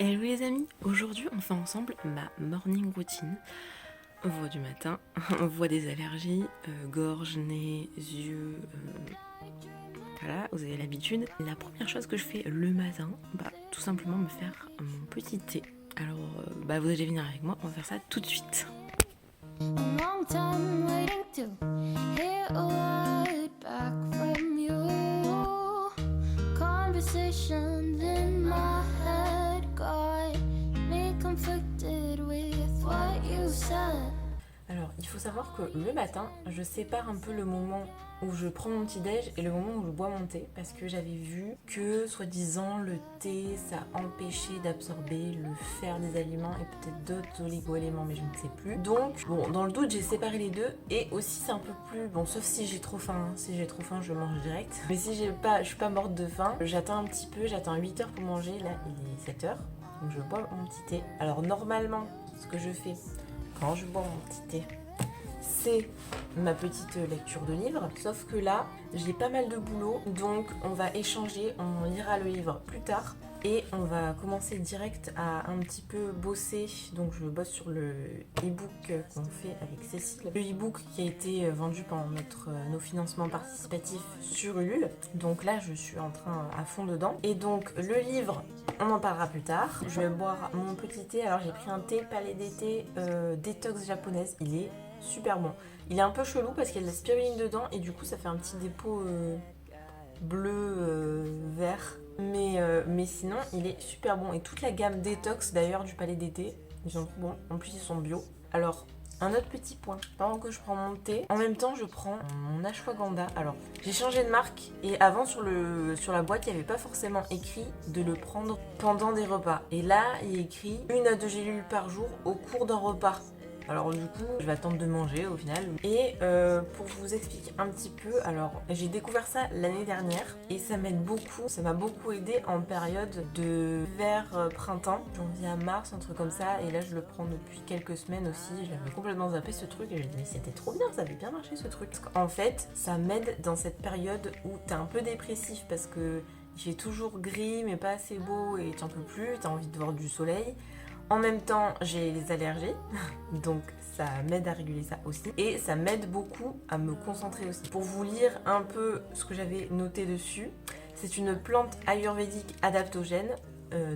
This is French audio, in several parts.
Hello les amis, aujourd'hui on fait ensemble ma morning routine. Voix du matin, voix des allergies, gorge, nez, yeux, voilà, vous avez l'habitude. La première chose que je fais le matin, tout simplement me faire mon petit thé. Alors vous allez venir avec moi, on va faire ça tout de suite. Long time waiting to hear a word back from you. Conversations in my head got me conflicted with what you said. Alors, il faut savoir que le matin, je sépare un peu le moment où je prends mon petit déj et le moment où je bois mon thé parce que j'avais vu que, soi-disant, le thé, ça empêchait d'absorber le fer des aliments et peut-être d'autres oligo-éléments, mais je ne sais plus. Donc, bon, dans le doute, j'ai séparé les deux et aussi c'est un peu plus, bon, sauf si j'ai trop faim, hein. Si j'ai trop faim, je mange direct. Mais si je suis pas morte de faim, j'attends un petit peu, j'attends 8 heures pour manger, là, il est 7 heures. Donc je bois mon petit thé. Alors normalement, ce que je fais quand je bois mon petit thé, c'est ma petite lecture de livre. Sauf que là, j'ai pas mal de boulot, donc on va échanger, on lira le livre plus tard. Et on va commencer direct à un petit peu bosser. Donc je bosse sur le e-book qu'on fait avec Cécile. Le e-book qui a été vendu pendant nos financements participatifs sur Ulule. Donc là je suis en train à fond dedans. Et donc le livre, on en parlera plus tard. Je vais boire mon petit thé. Alors j'ai pris un thé palais d'été détox japonaise. Il est super bon. Il est un peu chelou parce qu'il y a de la spiruline dedans et du coup ça fait un petit dépôt bleu vert. Mais sinon il est super bon. Et toute la gamme détox d'ailleurs du palais d'été, ils sont trop bons. En plus ils sont bio. Alors un autre petit point, pendant que je prends mon thé, en même temps je prends mon ashwagandha. Alors j'ai changé de marque et avant sur la boîte il n'y avait pas forcément écrit de le prendre pendant des repas. Et là il est écrit 1 à 2 gélules par jour au cours d'un repas. Alors du coup, je vais attendre de manger au final. Et pour vous expliquer un petit peu, alors j'ai découvert ça l'année dernière et ça m'aide beaucoup. Ça m'a beaucoup aidé en période de vers printemps, janvier à mars, un truc comme ça. Et là, je le prends depuis quelques semaines aussi. J'avais complètement zappé ce truc et je me dit mais c'était trop bien, ça avait bien marché ce truc. Parce qu'en fait, ça m'aide dans cette période où t'es un peu dépressif parce que il fait toujours gris mais pas assez beau et t'en peux plus, t'as envie de voir du soleil. En même temps, j'ai les allergies, donc ça m'aide à réguler ça aussi. Et ça m'aide beaucoup à me concentrer aussi. Pour vous lire un peu ce que j'avais noté dessus, c'est une plante ayurvédique adaptogène,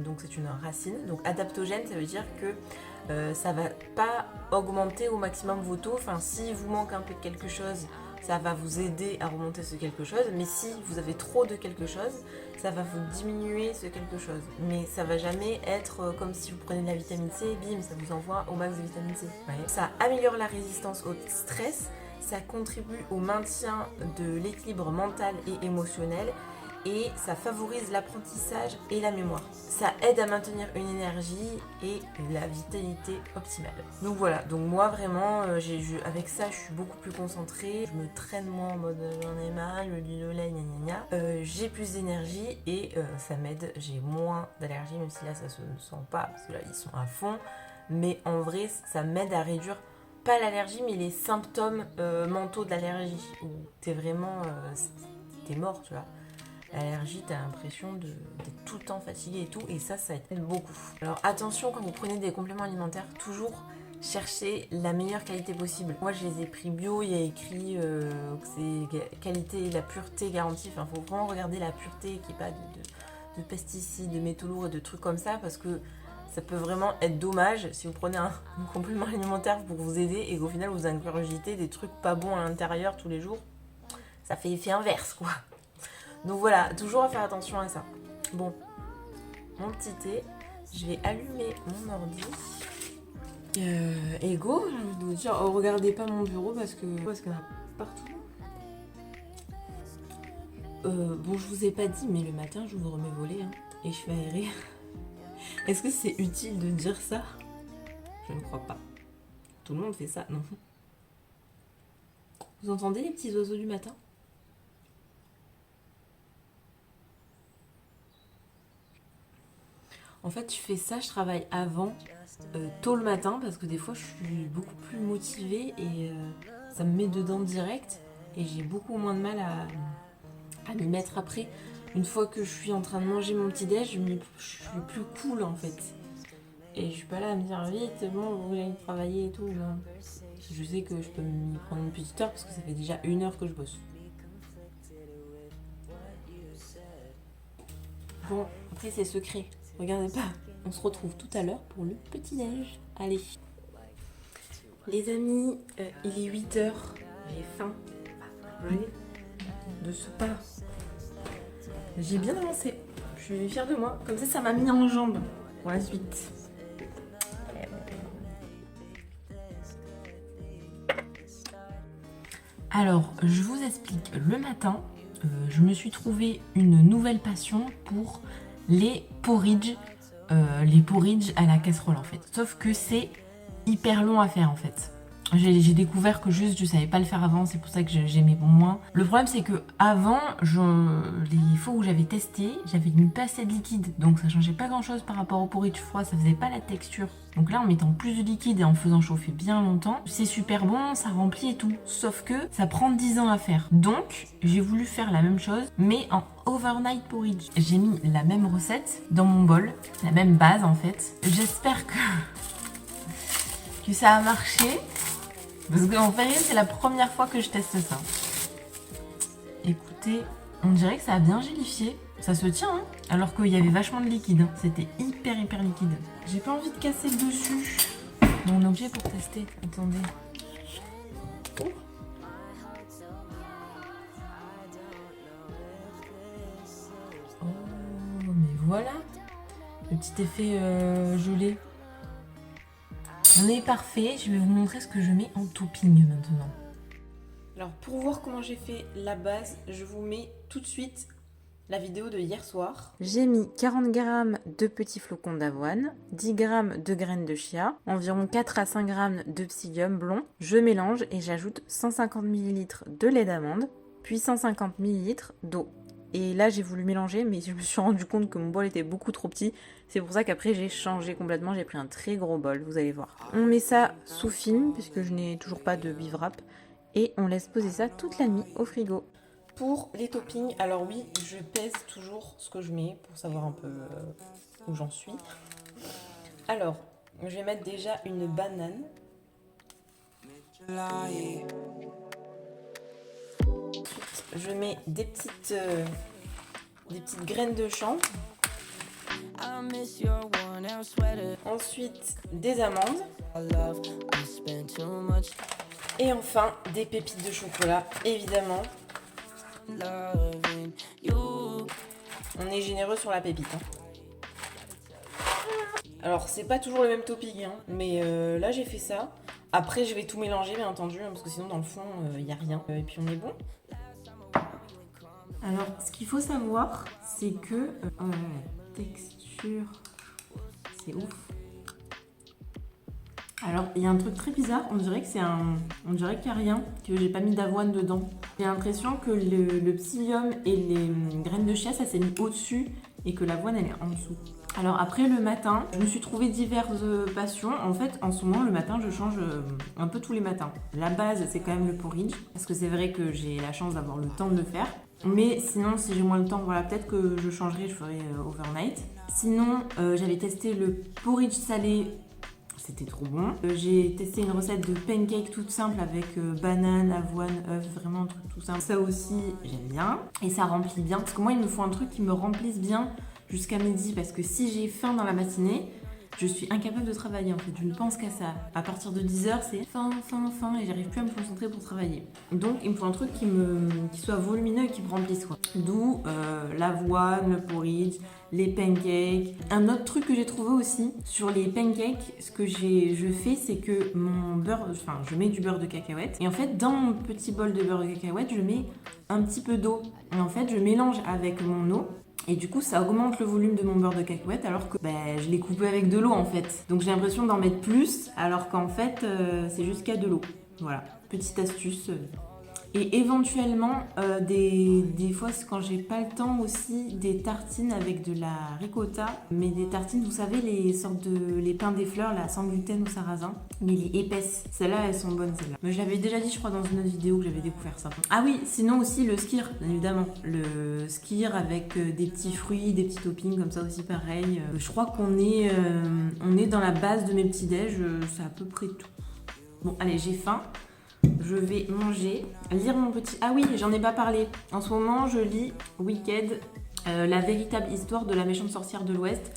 donc c'est une racine. Donc adaptogène, ça veut dire que ça va pas augmenter au maximum vos taux. Enfin, si vous manque un peu de quelque chose, ça va vous aider à remonter ce quelque chose. Mais si vous avez trop de quelque chose, ça va vous diminuer ce quelque chose. Mais ça va jamais être comme si vous prenez de la vitamine C, bim, ça vous envoie au max de vitamine C. Ouais. Ça améliore la résistance au stress, ça contribue au maintien de l'équilibre mental et émotionnel et ça favorise l'apprentissage et la mémoire. Ça aide à maintenir une énergie et la vitalité optimale. Donc voilà, donc moi vraiment, avec ça je suis beaucoup plus concentrée, je me traîne moins en mode j'en ai marre, le lit le lait, gna gna gna. J'ai plus d'énergie et ça m'aide, j'ai moins d'allergies, même si là ça se sent pas, parce que là ils sont à fond, mais en vrai ça m'aide à réduire pas l'allergie mais les symptômes mentaux de l'allergie, où t'es vraiment, t'es mort tu vois. L'allergie, t'as l'impression d'être tout le temps fatigué et tout, et ça aide beaucoup. Alors attention, quand vous prenez des compléments alimentaires, toujours chercher la meilleure qualité possible. Moi, je les ai pris bio, il y a écrit que c'est qualité, la pureté garantie. Enfin, faut vraiment regarder la pureté, qu'il n'y ait pas de pesticides, de métaux lourds et de trucs comme ça, parce que ça peut vraiment être dommage si vous prenez un complément alimentaire pour vous aider et qu'au final vous ingurgitez des trucs pas bons à l'intérieur tous les jours. Ça fait effet inverse, quoi. Donc voilà, toujours à faire attention à ça. Bon, mon petit thé, je vais allumer mon ordi. Et go, j'ai envie de vous dire, regardez pas mon bureau parce qu'il y en a partout. Bon, je vous ai pas dit, mais le matin, j'ouvre mes volets et je fais aérer. Est-ce que c'est utile de dire ça? Je ne crois pas. Tout le monde fait ça, non? Vous entendez les petits oiseaux du matin? En fait, je fais ça, je travaille avant, tôt le matin, parce que des fois, je suis beaucoup plus motivée et ça me met dedans direct. Et j'ai beaucoup moins de mal à m'y mettre après. une fois que je suis en train de manger mon petit déj, je suis plus cool en fait. Et je suis pas là à me dire vite, bon, vous voulez travailler et tout. Non. Je sais que je peux m'y prendre une petite heure parce que ça fait déjà 1 heure que je bosse. Bon, après c'est secret, regardez pas. On se retrouve tout à l'heure pour le petit déj. Allez. Les amis, il est 8h. J'ai faim. Vous voyez ? De ce pas. J'ai bien avancé. Je suis fière de moi. Comme ça m'a mis en jambe pour la suite. Alors, je vous explique. Le matin, je me suis trouvé une nouvelle passion pour les porridge. Les porridge à la casserole en fait. Sauf que c'est hyper long à faire en fait. J'ai découvert que juste je savais pas le faire avant, c'est pour ça que j'aimais moins. Le problème c'est que avant, les fois où j'avais testé, j'avais mis pas assez de liquide, donc ça changeait pas grand chose par rapport au porridge froid, ça faisait pas la texture. Donc là en mettant plus de liquide et en faisant chauffer bien longtemps, c'est super bon, ça remplit et tout. Sauf que ça prend 10 ans à faire. Donc j'ai voulu faire la même chose, mais en overnight porridge. J'ai mis la même recette dans mon bol, la même base en fait. J'espère que ça a marché. Parce qu'en fait, c'est la première fois que je teste ça. Écoutez, on dirait que ça a bien gélifié. Ça se tient, hein, alors qu'il y avait vachement de liquide. C'était hyper liquide. J'ai pas envie de casser le dessus. Mon objet pour tester. Attendez. Oh. Oh, mais voilà. Le petit effet gelé. On est parfait, je vais vous montrer ce que je mets en topping maintenant. Alors pour voir comment j'ai fait la base, je vous mets tout de suite la vidéo de hier soir. J'ai mis 40 g de petits flocons d'avoine, 10 g de graines de chia, environ 4 à 5 g de psyllium blond. Je mélange et j'ajoute 150 ml de lait d'amande, puis 150 ml d'eau. Et là j'ai voulu mélanger mais je me suis rendu compte que mon bol était beaucoup trop petit. C'est pour ça qu'après j'ai changé complètement, j'ai pris un très gros bol, vous allez voir. On met ça sous film puisque je n'ai toujours pas de Bivrap et on laisse poser ça toute la nuit au frigo. Pour les toppings, alors oui, je pèse toujours ce que je mets pour savoir un peu où j'en suis. Alors, je vais mettre déjà une banane. Je mets des petites graines de chanvre. Ensuite, des amandes. Et enfin, des pépites de chocolat, évidemment. On est généreux sur la pépite. Hein. Alors, c'est pas toujours le même topping, hein, mais là, j'ai fait ça. Après, je vais tout mélanger, bien entendu, parce que sinon, dans le fond, il n'y a rien. Et puis, on est bon. Alors, ce qu'il faut savoir, c'est que... oh là là, la texture, c'est ouf. Alors, il y a un truc très bizarre, on dirait qu'il n'y a rien, que j'ai pas mis d'avoine dedans. J'ai l'impression que le psyllium et les graines de chia, ça s'est mis au-dessus et que l'avoine, elle est en dessous. Alors après, le matin, je me suis trouvé diverses passions. En fait, en ce moment, le matin, je change un peu tous les matins. La base, c'est quand même le porridge, parce que c'est vrai que j'ai la chance d'avoir le temps de le faire. Mais sinon, si j'ai moins le temps, voilà, peut-être que je changerai, je ferai overnight. Sinon, j'avais testé le porridge salé. C'était trop bon. J'ai testé une recette de pancake toute simple avec banane, avoine, œuf, vraiment un truc tout simple. Ça aussi, j'aime bien. Et ça remplit bien. Parce que moi, il me faut un truc qui me remplisse bien jusqu'à midi. Parce que si j'ai faim dans la matinée, je suis incapable de travailler en fait. Je ne pense qu'à ça. À partir de 10h, c'est faim. Et j'arrive plus à me concentrer pour travailler. Donc, il me faut un truc qui soit volumineux et qui me remplisse, quoi. D'où l'avoine, le porridge, les pancakes. Un autre truc que j'ai trouvé aussi sur les pancakes, ce que je fais, c'est que mon beurre, je mets du beurre de cacahuète. Et en fait, dans mon petit bol de beurre de cacahuète, je mets un petit peu d'eau. Et en fait, je mélange avec mon eau. Et du coup, ça augmente le volume de mon beurre de cacahuète alors que je l'ai coupé avec de l'eau en fait. Donc j'ai l'impression d'en mettre plus alors qu'en fait, c'est juste qu'il y a de l'eau. Voilà, petite astuce Et éventuellement, des fois, quand j'ai pas le temps aussi, des tartines avec de la ricotta. Mais des tartines, vous savez, les sortes de... les pains des fleurs, là, sans gluten ou sarrasin. Mais les épaisses. Celles-là, elles sont bonnes, celles-là. Mais je l'avais déjà dit, je crois, dans une autre vidéo que j'avais découvert ça. Ah oui, sinon aussi le skyr, bien évidemment. Le skyr avec des petits fruits, des petits toppings, comme ça aussi, pareil. Je crois qu'on est, on est dans la base de mes petits déj. C'est à peu près tout. Bon, allez, j'ai faim. Je vais manger, lire mon petit... Ah oui, j'en ai pas parlé. En ce moment, je lis Wicked, la véritable histoire de la méchante sorcière de l'Ouest.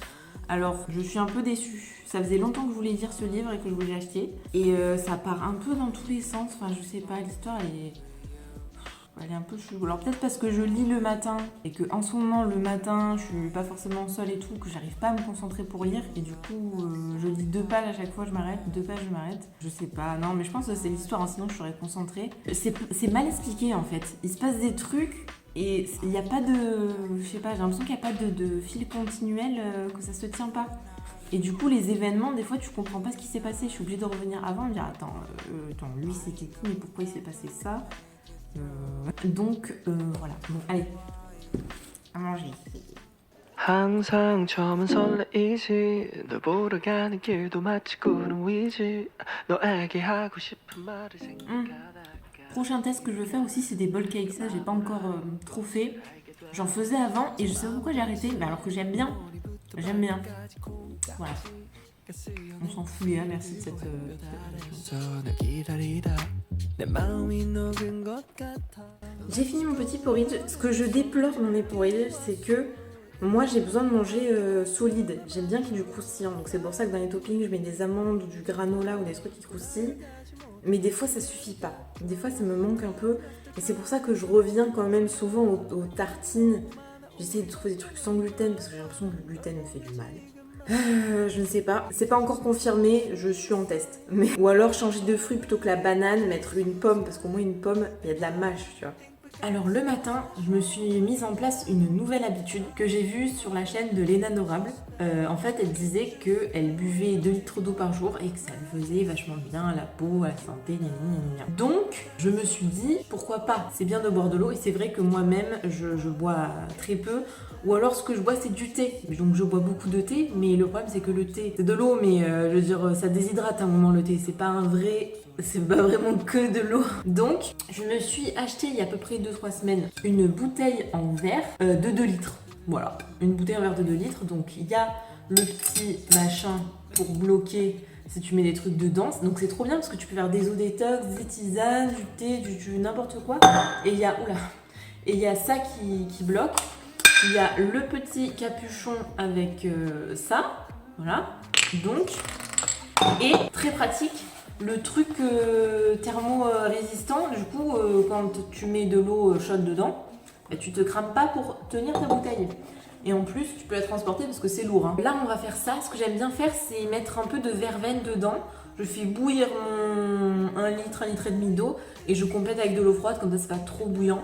Alors, je suis un peu déçue. Ça faisait longtemps que je voulais lire ce livre et que je voulais l'acheter. Et ça part un peu dans tous les sens. Enfin, je sais pas, l'histoire, elle est un peu chelou. Alors peut-être parce que je lis le matin et que en ce moment le matin je suis pas forcément seule et tout, que j'arrive pas à me concentrer pour lire et du coup je lis 2 pages à chaque fois, je m'arrête, 2 pages je m'arrête. Je sais pas, non mais je pense que c'est l'histoire, hein, sinon je serais concentrée. C'est mal expliqué en fait. Il se passe des trucs et il n'y a pas de... Je sais pas, j'ai l'impression qu'il n'y a pas de fil continuel, que ça se tient pas. Et du coup, les événements, des fois, tu comprends pas ce qui s'est passé. Je suis obligée de revenir avant et me dire attends, lui c'était qui, mais pourquoi il s'est passé ça? Donc voilà, bon allez, à manger. 항상 처음은 설레이지 널 보러 가는 길도 마치 구름 위지 너에게 하고 싶은 말을 생각하다가 Prochain test que je veux faire aussi, c'est des bowl cakes. Ça, j'ai pas encore trop fait. J'en faisais avant et je sais pas pourquoi j'ai arrêté, mais alors que j'aime bien. J'aime bien. Voilà. On s'en fout, Léa, merci de cette... J'ai fini mon petit porridge. Ce que je déplore dans mes porridge, c'est que moi j'ai besoin de manger solide. J'aime bien qu'il y ait du croustillant. Donc c'est pour ça que dans les toppings, je mets des amandes ou du granola ou des trucs qui croustillent. Mais des fois ça suffit pas. Des fois ça me manque un peu. Et c'est pour ça que je reviens quand même souvent aux tartines. J'essaie de trouver des trucs sans gluten parce que j'ai l'impression que le gluten me fait du mal. Je ne sais pas, c'est pas encore confirmé, je suis en test. Mais... Ou alors changer de fruit plutôt que la banane, mettre une pomme, parce qu'au moins une pomme, il y a de la mâche, tu vois. Alors le matin, je me suis mise en place une nouvelle habitude que j'ai vue sur la chaîne de Léna Norable. En fait, elle disait qu'elle buvait 2 litres d'eau par jour et que ça lui faisait vachement bien à la peau, à la santé, Donc, je me suis dit, pourquoi pas? C'est bien de boire de l'eau et c'est vrai que moi-même, je bois très peu. Ou alors ce que je bois c'est du thé, donc je bois beaucoup de thé, mais le problème c'est que le thé c'est de l'eau, mais je veux dire ça déshydrate à un moment le thé, c'est pas vraiment que de l'eau. Donc je me suis acheté il y a à peu près 2-3 semaines une bouteille en verre de 2 litres. Voilà, une bouteille en verre de 2 litres, donc il y a le petit machin pour bloquer si tu mets des trucs dedans, donc c'est trop bien parce que tu peux faire des eaux détox, des tisanes, du thé, du n'importe quoi, et il y a ça qui bloque. Il y a le petit capuchon avec ça, voilà, donc, et très pratique, le truc thermo-résistant, du coup, quand tu mets de l'eau chaude dedans, bah, tu te crames pas pour tenir ta bouteille. Et en plus, tu peux la transporter parce que c'est lourd. Hein. Là, on va faire ça. Ce que j'aime bien faire, c'est mettre un peu de verveine dedans. Je fais bouillir mon 1 litre, 1 litre et demi d'eau et je complète avec de l'eau froide, comme ça c'est pas trop bouillant.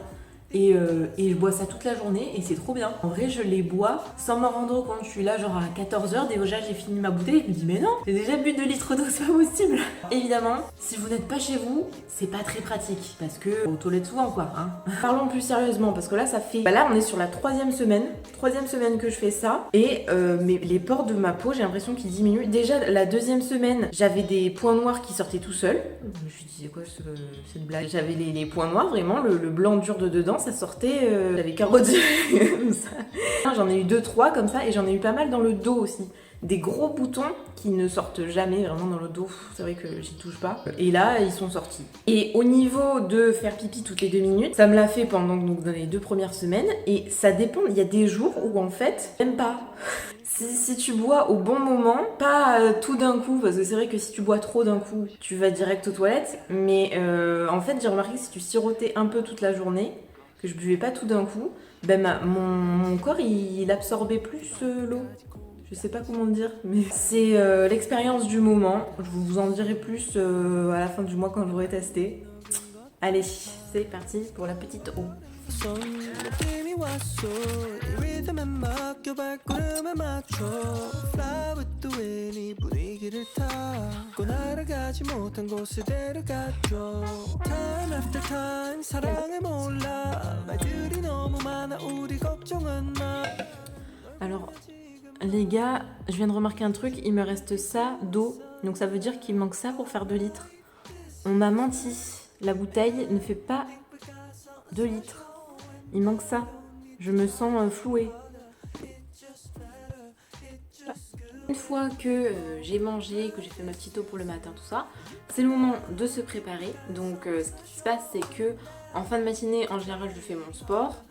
Et je bois ça toute la journée et c'est trop bien. En vrai, je les bois sans m'en rendre compte. Je suis là genre à 14h, déjà j'ai fini ma bouteille et je me dis mais non, j'ai déjà bu 2 litres d'eau, c'est pas possible. Évidemment, si vous n'êtes pas chez vous, c'est pas très pratique parce que aux toilettes souvent quoi. Hein. Parlons plus sérieusement parce que là ça fait... là on est sur la 3e semaine. 3e semaine que je fais ça et les pores de ma peau j'ai l'impression qu'ils diminuent. Déjà la 2e semaine, j'avais des points noirs qui sortaient tout seuls. Je me suis dit c'est quoi cette blague? J'avais les points noirs vraiment, le blanc dur de dedans. Ça sortait, j'avais carotté comme ça. J'en ai eu 2-3 comme ça et j'en ai eu pas mal dans le dos aussi. Des gros boutons qui ne sortent jamais vraiment dans le dos. C'est vrai que j'y touche pas. Et là, ils sont sortis. Et au niveau de faire pipi toutes les 2 minutes, ça me l'a fait pendant donc, dans les 2 premières semaines. Et ça dépend, il y a des jours où en fait, même pas. Si tu bois au bon moment, pas tout d'un coup, parce que c'est vrai que si tu bois trop d'un coup, tu vas direct aux toilettes. Mais en fait, j'ai remarqué que si tu sirotais un peu toute la journée, que je buvais pas tout d'un coup, ben mon corps il absorbait plus l'eau. Je sais pas comment dire, mais c'est l'expérience du moment. Je vous en dirai plus à la fin du mois quand j'aurai testé. Allez, c'est parti pour la petite eau. 가지 못한 곳을 데려가줘 Time after time 사랑을 몰라 말들이 너무 많아 우리 걱정은 마 Alors, les gars, je viens de remarquer un truc, il me reste ça d'eau, donc ça veut dire qu'il manque ça pour faire 2 litres. On m'a menti, la bouteille ne fait pas 2 litres. Il manque ça. Je me sens flouée. Une fois que j'ai mangé, que j'ai fait ma petite eau pour le matin, tout ça, c'est le moment de se préparer. Donc ce qui se passe, c'est que en fin de matinée, en général, je fais mon sport.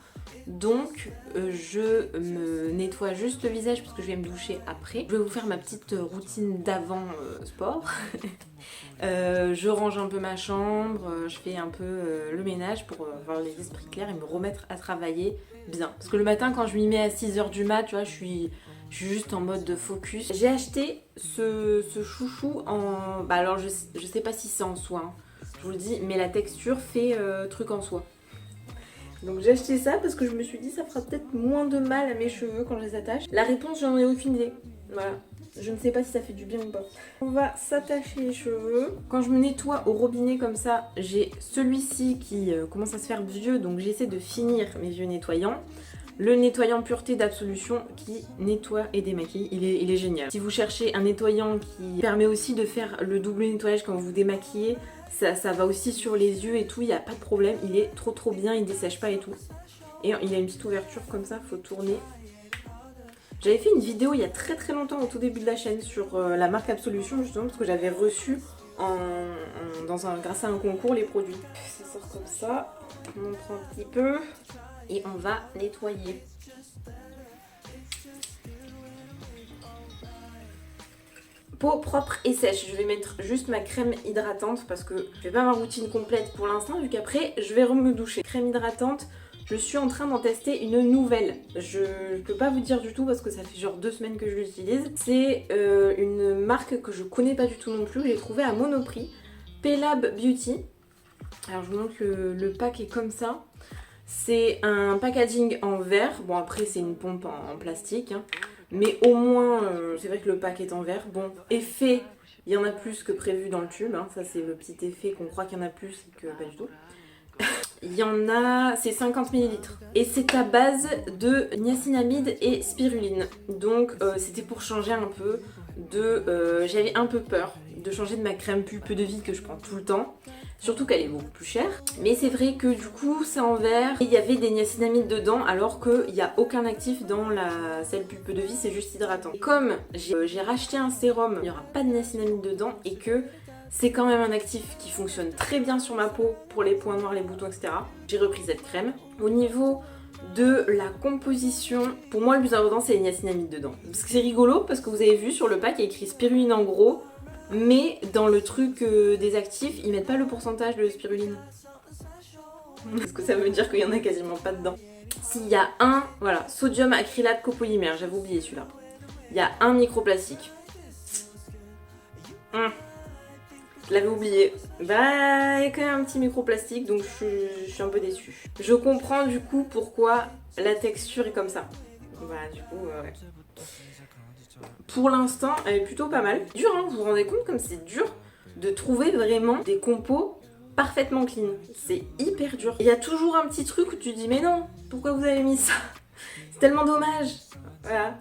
Donc je me nettoie juste le visage parce que je vais me doucher après. Je vais vous faire ma petite routine d'avant sport. Je range un peu ma chambre, je fais un peu le ménage pour avoir les esprits clairs et me remettre à travailler bien. Parce que le matin quand je m'y mets à 6h du mat, tu vois, je suis juste en mode de focus. J'ai acheté ce chouchou en... Bah alors je sais pas si c'est en soie, hein, je vous le dis, mais la texture fait truc en soie. Donc j'ai acheté ça parce que je me suis dit ça fera peut-être moins de mal à mes cheveux quand je les attache. La réponse, j'en ai aucune idée. Voilà. Je ne sais pas si ça fait du bien ou pas. On va s'attacher les cheveux. Quand je me nettoie au robinet comme ça, j'ai celui-ci qui commence à se faire vieux, donc j'essaie de finir mes vieux nettoyants. Le nettoyant pureté d'absolution qui nettoie et démaquille, il est génial. Si vous cherchez un nettoyant qui permet aussi de faire le double nettoyage quand vous démaquillez, ça va aussi sur les yeux et tout, il n'y a pas de problème, il est trop bien, il dessèche pas et tout. Et il a une petite ouverture comme ça, faut tourner. J'avais fait une vidéo il y a très longtemps au tout début de la chaîne sur la marque Absolution justement parce que j'avais reçu grâce à un concours les produits. Ça sort comme ça, on en prend un petit peu et on va nettoyer. Peau propre et sèche, je vais mettre juste ma crème hydratante parce que je fais pas ma routine complète pour l'instant vu qu'après je vais me doucher. Crème hydratante, je suis en train d'en tester une nouvelle. Je peux pas vous dire du tout parce que ça fait genre 2 semaines que je l'utilise. C'est une marque que je connais pas du tout non plus, je l'ai trouvée à Monoprix, Pelab Beauty. Alors je vous montre le pack est comme ça. C'est un packaging en verre, bon après c'est une pompe en plastique, hein. Mais au moins c'est vrai que le pack est en verre. Bon, effet, il y en a plus que prévu dans le tube, hein. Ça c'est le petit effet qu'on croit qu'il y en a plus et que pas du tout. Il y en a, c'est 50 ml et c'est à base de niacinamide et spiruline. Donc c'était pour changer un peu de... j'avais un peu peur de changer de ma crème pulpe de vie que je prends tout le temps. Surtout qu'elle est beaucoup plus chère. Mais c'est vrai que du coup c'est en verre et il y avait des niacinamides dedans alors qu'il n'y a aucun actif dans celle pulpe de vie, c'est juste hydratant. Et comme j'ai racheté un sérum, il n'y aura pas de niacinamide dedans et que c'est quand même un actif qui fonctionne très bien sur ma peau pour les points noirs, les boutons, etc. J'ai repris cette crème. Au niveau de la composition, pour moi le plus important c'est les niacinamides dedans. Parce que c'est rigolo parce que vous avez vu sur le pack il y a écrit spiruline en gros. Mais dans le truc des actifs, ils mettent pas le pourcentage de spiruline. Parce que ça veut dire qu'il y en a quasiment pas dedans. S'il y a un, voilà, sodium acrylate copolymère, j'avais oublié celui-là. Il y a un microplastique. Je l'avais oublié. Bah, il y a quand même un petit microplastique, donc je suis un peu déçue. Je comprends du coup pourquoi la texture est comme ça. Voilà, du coup, ouais. Pour l'instant, elle est plutôt pas mal. Dur, hein, vous vous rendez compte comme c'est dur de trouver vraiment des compos parfaitement clean. C'est hyper dur. Il y a toujours un petit truc où tu te dis mais non, pourquoi vous avez mis ça? C'est tellement dommage. Voilà.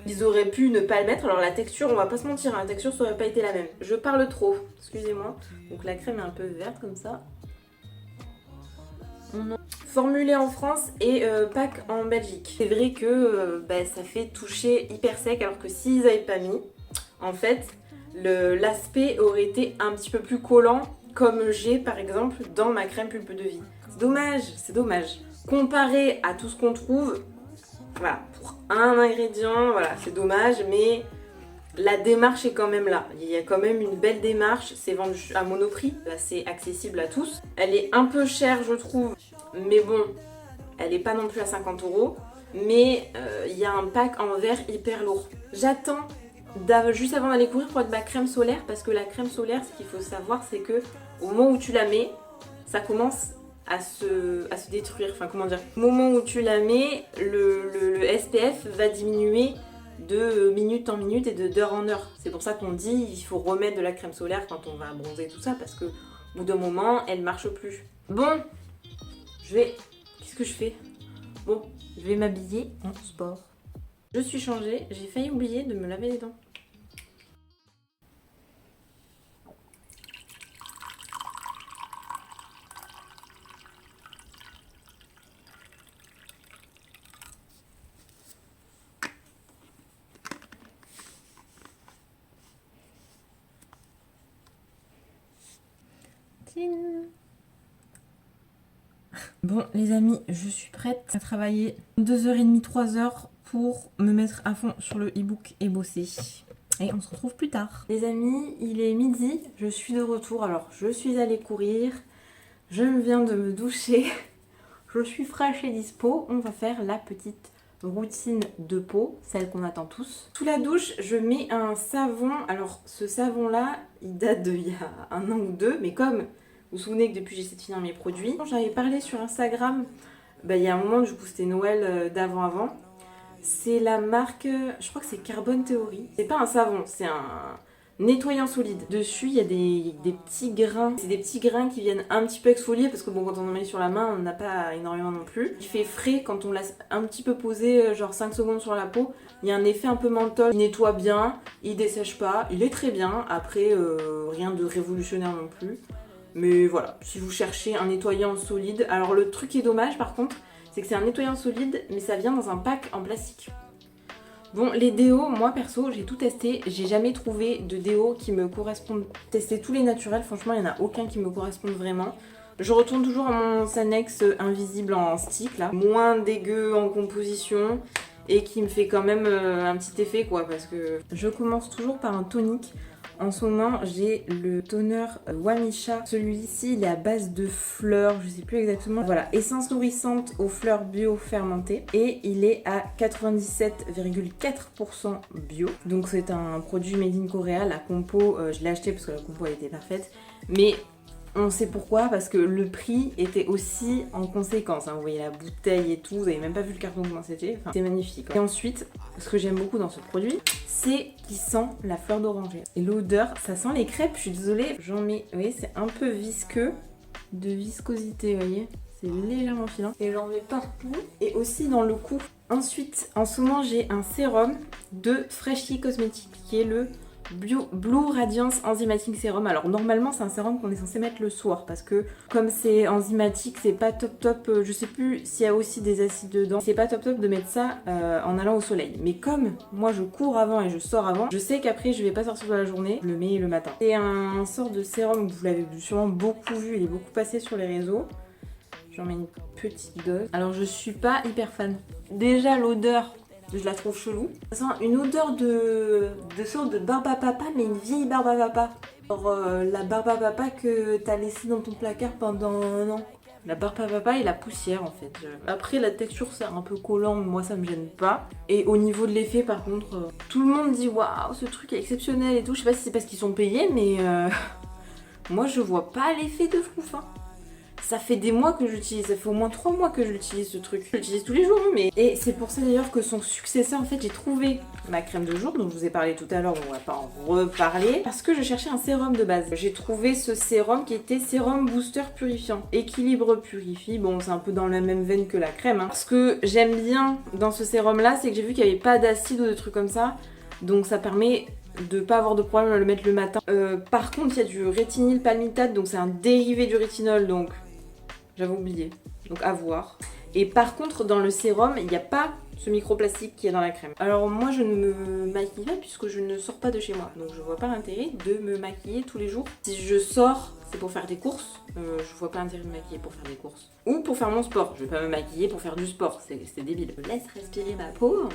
Ils auraient pu ne pas le mettre. Alors la texture, on va pas se mentir, hein, la texture ça aurait pas été la même. Je parle trop, excusez-moi. Donc la crème est un peu verte comme ça. Formulé en France et pack en Belgique. C'est vrai que ça fait toucher hyper sec alors que s'ils n'avaient pas mis, en fait, l'aspect aurait été un petit peu plus collant comme j'ai par exemple dans ma crème pulpe de vie. C'est dommage, c'est dommage. Comparé à tout ce qu'on trouve, voilà, pour un ingrédient, voilà, c'est dommage, mais la démarche est quand même là. Il y a quand même une belle démarche, c'est vendu à Monoprix, là c'est accessible à tous. Elle est un peu chère je trouve, mais bon, elle est pas non plus à 50 €, mais il y a un pack en verre hyper lourd. J'attends juste avant d'aller courir pour être ma crème solaire, parce que la crème solaire, ce qu'il faut savoir, c'est que au moment où tu la mets, ça commence à se détruire, enfin comment dire. Au moment où tu la mets, le SPF va diminuer de minute en minute et d'heure en heure. C'est pour ça qu'on dit il faut remettre de la crème solaire quand on va bronzer tout ça, parce que au bout d'un moment, elle marche plus. Bon, qu'est-ce que je fais? Bon, je vais m'habiller en sport. Je suis changée, j'ai failli oublier de me laver les dents. Bon les amis, je suis prête à travailler 2h30, 3h pour me mettre à fond sur le e-book et bosser. Et on se retrouve plus tard. Les amis, il est midi, je suis de retour. Alors je suis allée courir, je viens de me doucher, je suis fraîche et dispo. On va faire la petite routine de peau, celle qu'on attend tous. Sous la douche, je mets un savon. Alors ce savon là, il date d'il y a 1 an ou 2, mais comme vous vous souvenez que depuis j'essaie de finir mes produits. J'en avais parlé sur Instagram, il y a un moment, du coup c'était Noël d'avant-avant. C'est la marque, je crois que c'est Carbone Theory. C'est pas un savon, c'est un nettoyant solide. Dessus il y a des petits grains. C'est des petits grains qui viennent un petit peu exfolier parce que bon, quand on en met sur la main, on n'a pas énormément non plus. Il fait frais quand on laisse un petit peu poser, genre 5 secondes sur la peau. Il y a un effet un peu menthol, il nettoie bien, il dessèche pas, il est très bien. Après, rien de révolutionnaire non plus. Mais voilà, si vous cherchez un nettoyant solide. Alors le truc qui est dommage par contre, c'est que c'est un nettoyant solide, mais ça vient dans un pack en plastique. Bon, les déos, moi perso, j'ai tout testé. J'ai jamais trouvé de déo qui me correspondent. Testé tous les naturels, franchement, il n'y en a aucun qui me corresponde vraiment. Je retourne toujours à mon Sanex invisible en stick, là. Moins dégueu en composition et qui me fait quand même un petit effet, quoi. Parce que je commence toujours par un tonique. En ce moment, j'ai le toner Wamisha. Celui-ci, il est à base de fleurs, je sais plus exactement. Voilà, essence nourrissante aux fleurs bio fermentées. Et il est à 97,4% bio. Donc c'est un produit made in Korea. La compo, je l'ai acheté parce que la compo elle était parfaite. Mais on sait pourquoi, parce que le prix était aussi en conséquence. Hein. Vous voyez la bouteille et tout, vous avez même pas vu le carton comment c'était. Enfin, c'est magnifique. Et ensuite, ce que j'aime beaucoup dans ce produit, c'est qu'il sent la fleur d'oranger. Et l'odeur, ça sent les crêpes, je suis désolée. J'en mets, vous voyez, c'est un peu visqueux, de viscosité, vous voyez. C'est légèrement filant. Et j'en mets partout. Et aussi dans le cou. Ensuite, en ce moment, j'ai un sérum de Freshly Cosmetics qui est le Blue Radiance Enzymatic Serum. Alors normalement c'est un sérum qu'on est censé mettre le soir parce que comme c'est enzymatique, c'est pas top. Je sais plus s'il y a aussi des acides dedans. C'est pas top de mettre ça en allant au soleil. Mais comme moi je cours avant et je sors avant, je sais qu'après je vais pas sortir de la journée. Je le mets le matin. C'est un sort de sérum, vous l'avez sûrement beaucoup vu, il est beaucoup passé sur les réseaux. J'en mets une petite dose. Alors je suis pas hyper fan. Déjà l'odeur, je la trouve chelou. Ça sent une odeur de sorte de barbe à papa, mais une vieille barbe à papa. Genre la barbe à papa que t'as laissée dans ton placard pendant 1 an. La barbe à papa et la poussière en fait. Après la texture c'est un peu collant, moi ça me gêne pas. Et au niveau de l'effet par contre, tout le monde dit waouh ce truc est exceptionnel et tout. Je sais pas si c'est parce qu'ils sont payés, mais moi je vois pas l'effet de fou. Hein. Ça fait des mois que j'utilise, ça fait au moins 3 mois que j'utilise ce truc. Je l'utilise tous les jours, mais... Et c'est pour ça d'ailleurs que son successeur, en fait, j'ai trouvé ma crème de jour, dont je vous ai parlé tout à l'heure, on va pas en reparler, parce que je cherchais un sérum de base. J'ai trouvé ce sérum qui était sérum booster purifiant. Équilibre purifie, bon, c'est un peu dans la même veine que la crème. Hein. Ce que j'aime bien dans ce sérum-là, c'est que j'ai vu qu'il n'y avait pas d'acide ou de trucs comme ça, donc ça permet de pas avoir de problème à le mettre le matin. Par contre, il y a du rétinyl palmitate, donc c'est un dérivé du rétinol, donc... J'avais oublié, donc à voir. Et par contre, dans le sérum, il n'y a pas ce microplastique qu'il y a dans la crème. Alors moi, je ne me maquille pas puisque je ne sors pas de chez moi. Donc je vois pas l'intérêt de me maquiller tous les jours. Si je sors, c'est pour faire des courses. Je vois pas l'intérêt de me maquiller pour faire des courses. Ou pour faire mon sport. Je vais pas me maquiller pour faire du sport, c'est débile. Je laisse respirer ma peau.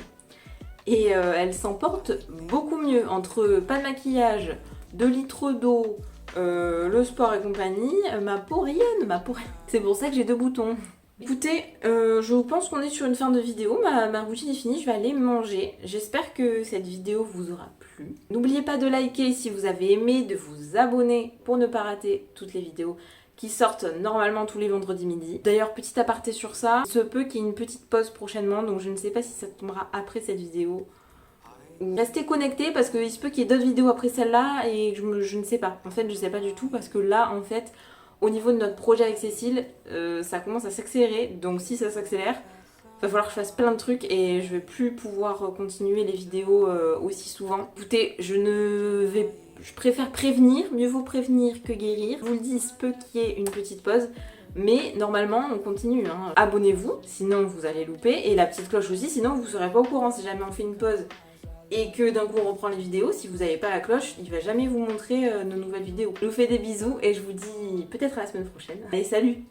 Et elle s'emporte beaucoup mieux entre pas de maquillage, 2 litres d'eau, le sport et compagnie, ma peau rayonne, C'est pour ça que j'ai 2 boutons. Écoutez, je pense qu'on est sur une fin de vidéo, ma routine est finie, je vais aller manger. J'espère que cette vidéo vous aura plu. N'oubliez pas de liker si vous avez aimé, de vous abonner pour ne pas rater toutes les vidéos qui sortent normalement tous les vendredis midi. D'ailleurs, petit aparté sur ça, il se peut qu'il y ait une petite pause prochainement, donc je ne sais pas si ça tombera après cette vidéo ou rester connecté parce qu'il se peut qu'il y ait d'autres vidéos après celle-là et je ne sais pas. En fait, je sais pas du tout parce que là, en fait, au niveau de notre projet avec Cécile, ça commence à s'accélérer. Donc si ça s'accélère, va falloir que je fasse plein de trucs et je vais plus pouvoir continuer les vidéos aussi souvent. Écoutez, je préfère prévenir, mieux vaut prévenir que guérir. Je vous le dis, il se peut qu'il y ait une petite pause. Mais normalement, on continue. Hein. Abonnez-vous, sinon vous allez louper. Et la petite cloche aussi, sinon vous ne serez pas au courant. Si jamais on fait une pause et que d'un coup on reprend les vidéos, si vous n'avez pas la cloche, il va jamais vous montrer nos nouvelles vidéos. Je vous fais des bisous et je vous dis peut-être à la semaine prochaine. Allez, salut!